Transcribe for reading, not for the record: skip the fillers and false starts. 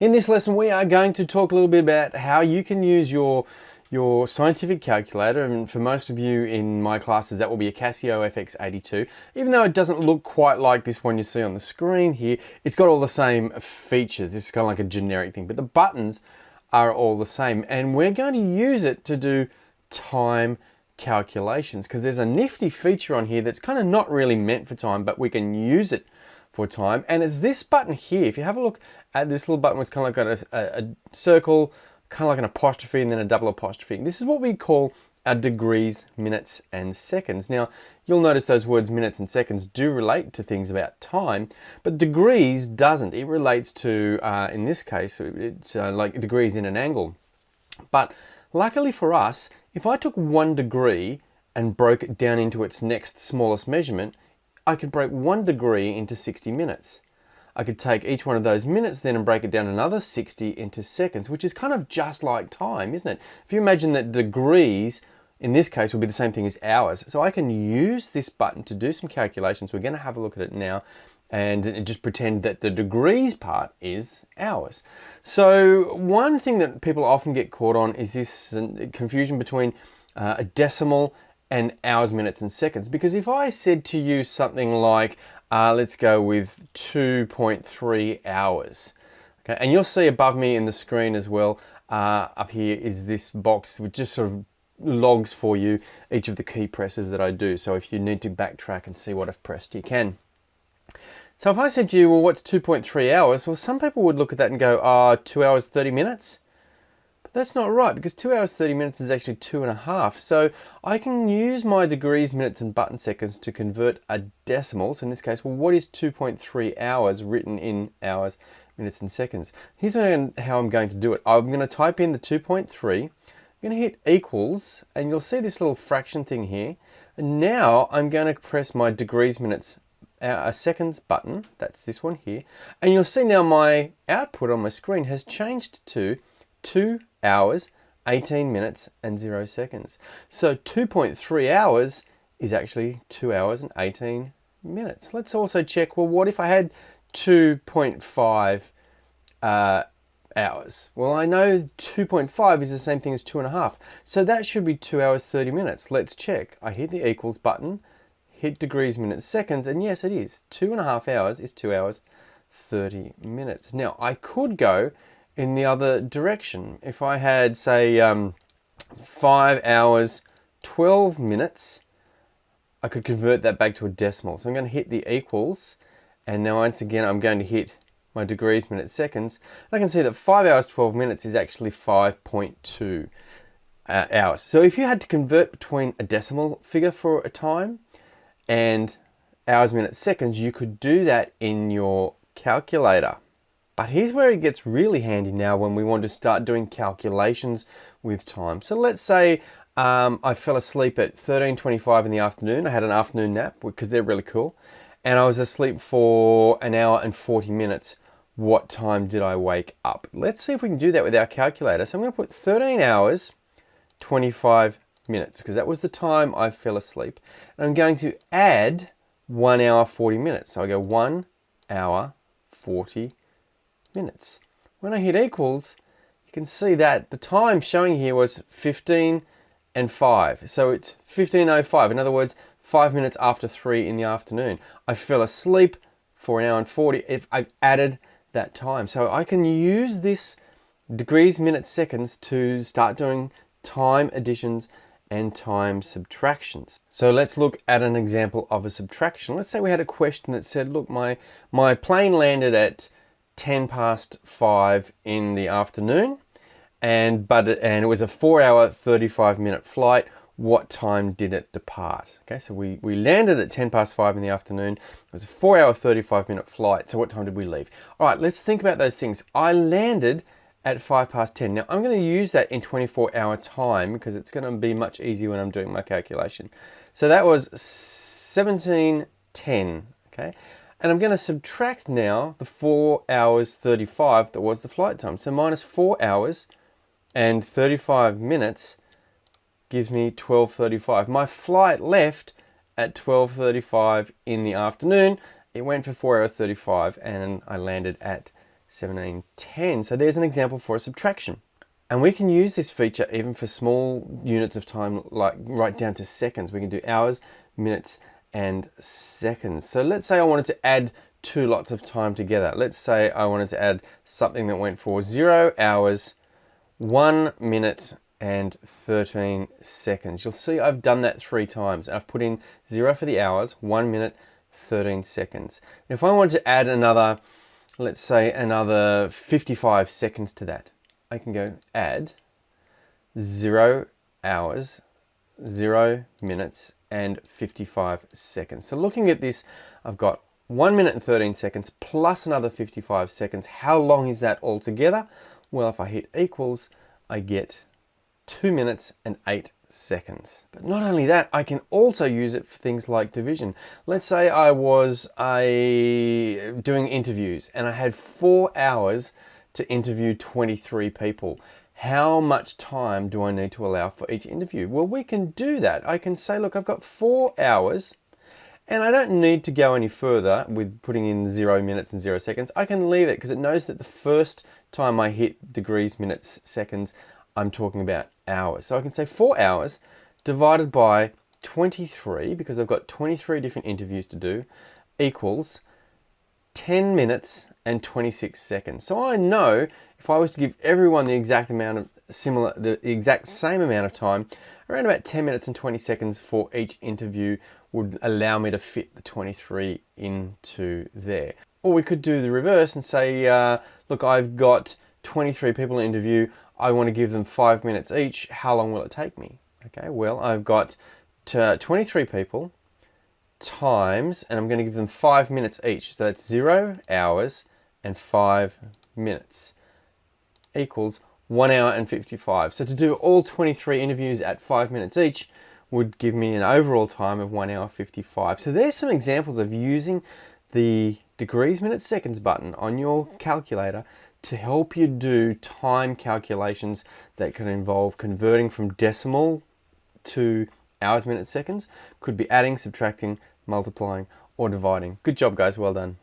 In this lesson, we are going to talk a little bit about how you can use your scientific calculator, and for most of you in my classes that will be a Casio FX82. Even though it doesn't look quite like this one you see on the screen here, it's got all the same features. It's kind of like a generic thing, but the buttons are all the same, and we're going to use it to do time calculations because there's a nifty feature on here that's kind of not really meant for time, but we can use it for time, and it's this button here. If you have a look at this little button, it's kind of like got a circle, kind of like an apostrophe and then a double apostrophe. This is what we call our degrees, minutes and seconds. Now you'll notice those words minutes and seconds do relate to things about time, but degrees doesn't. It relates to, in this case, it's like degrees in an angle. But luckily for us, if I took 1 degree and broke it down into its next smallest measurement, I could break 1 degree into 60 minutes. I could take each one of those minutes then and break it down another 60 into seconds, which is kind of just like time, isn't it? If you imagine that degrees, in this case, will be the same thing as hours. So I can use this button to do some calculations. We're going to have a look at it now and just pretend that the degrees part is hours. So one thing that people often get caught on is this confusion between a decimal and hours, minutes and seconds. Because if I said to you something like, let's go with 2.3 hours. Okay, and you'll see above me in the screen as well, up here is this box which just sort of logs for you each of the key presses that I do. So if you need to backtrack and see what I've pressed, you can. So if I said to you, well, what's 2.3 hours? Well, some people would look at that and go, 2 hours, 30 minutes. But that's not right, because 2 hours, 30 minutes is actually 2.5. So I can use my degrees, minutes and button seconds to convert a decimal. So in this case, well, what is 2.3 hours written in hours, minutes and seconds? Here's how I'm going to do it. I'm going to type in the 2.3. I'm going to hit equals, and you'll see this little fraction thing here. And now I'm going to press my degrees, minutes, seconds button. That's this one here. And you'll see now my output on my screen has changed to 2 hours, 18 minutes and 0 seconds. So 2.3 hours is actually 2 hours and 18 minutes. Let's also check, well, what if I had 2.5 hours? Well, I know 2.5 is the same thing as 2.5. So that should be 2 hours, 30 minutes. Let's check. I hit the equals button, hit degrees, minutes, seconds, and yes, it is. 2.5 hours is 2 hours, 30 minutes. Now, I could go in the other direction. If I had, say, 5 hours, 12 minutes, I could convert that back to a decimal. So I'm going to hit the equals, and now once again, I'm going to hit my degrees, minutes, seconds. And I can see that 5 hours, 12 minutes is actually 5.2 hours. So if you had to convert between a decimal figure for a time and hours, minutes, seconds, you could do that in your calculator. But here's where it gets really handy now when we want to start doing calculations with time. So let's say I fell asleep at 13:25 in the afternoon. I had an afternoon nap because they're really cool. And I was asleep for an hour and 40 minutes. What time did I wake up? Let's see if we can do that with our calculator. So I'm going to put 13 hours, 25 minutes, because that was the time I fell asleep. And I'm going to add 1 hour, 40 minutes. So I go 1 hour, 40 minutes. When I hit equals, you can see that the time showing here was 15 and 5. So it's 15:05. In other words, 5 minutes after 3 in the afternoon. I fell asleep for an hour and 40 if I've added that time. So I can use this degrees, minutes, seconds to start doing time additions and time subtractions. So let's look at an example of a subtraction. Let's say we had a question that said, look, my plane landed at 5:10 in the afternoon, and it was a 4 hour, 35 minute flight. What time did it depart? Okay, so we landed at 5:10 in the afternoon. It was a 4 hour, 35 minute flight. So what time did we leave? All right, let's think about those things. I landed at 10:05. Now I'm going to use that in 24-hour time because it's going to be much easier when I'm doing my calculation. So that was 17:10, okay? And I'm going to subtract now the 4 hours 35 that was the flight time. So minus 4 hours and 35 minutes gives me 12:35. My flight left at 12:35 in the afternoon. It went for 4 hours 35 and I landed at 17, 10. So there's an example for a subtraction. And we can use this feature even for small units of time, like right down to seconds. We can do hours, minutes, and seconds. So let's say I wanted to add two lots of time together. Let's say I wanted to add something that went for 0 hours, 1 minute, and 13 seconds. You'll see I've done that 3 times. I've put in 0 for the hours, 1 minute, 13 seconds. If I wanted to add another, let's say another 55 seconds to that, I can go add 0 hours, 0 minutes, and 55 seconds. So looking at this, I've got 1 minute and 13 seconds plus another 55 seconds. How long is that altogether? Well, if I hit equals, I get 2 minutes and 8 seconds. But not only that, I can also use it for things like division. Let's say I was doing interviews and I had 4 hours to interview 23 people. How much time do I need to allow for each interview? Well, we can do that. I can say, look, I've got 4 hours and I don't need to go any further with putting in 0 minutes and 0 seconds. I can leave it because it knows that the first time I hit degrees, minutes, seconds, I'm talking about hours. So I can say 4 hours divided by 23, because I've got 23 different interviews to do, equals 10 minutes and 26 seconds. So I know if I was to give everyone the exact same amount of time, around about 10 minutes and 20 seconds for each interview would allow me to fit the 23 into there. Or we could do the reverse and say, look, I've got 23 people to interview. I want to give them 5 minutes each. How long will it take me? Okay, well, I've got 23 people times, and I'm going to give them 5 minutes each. So that's 0 hours and 5 minutes equals 1 hour and 55. So to do all 23 interviews at 5 minutes each would give me an overall time of 1 hour 55. So there's some examples of using the degrees, minutes, seconds button on your calculator to help you do time calculations that can involve converting from decimal to hours, minutes, seconds. Could be adding, subtracting, multiplying, or dividing. Good job, guys. Well done.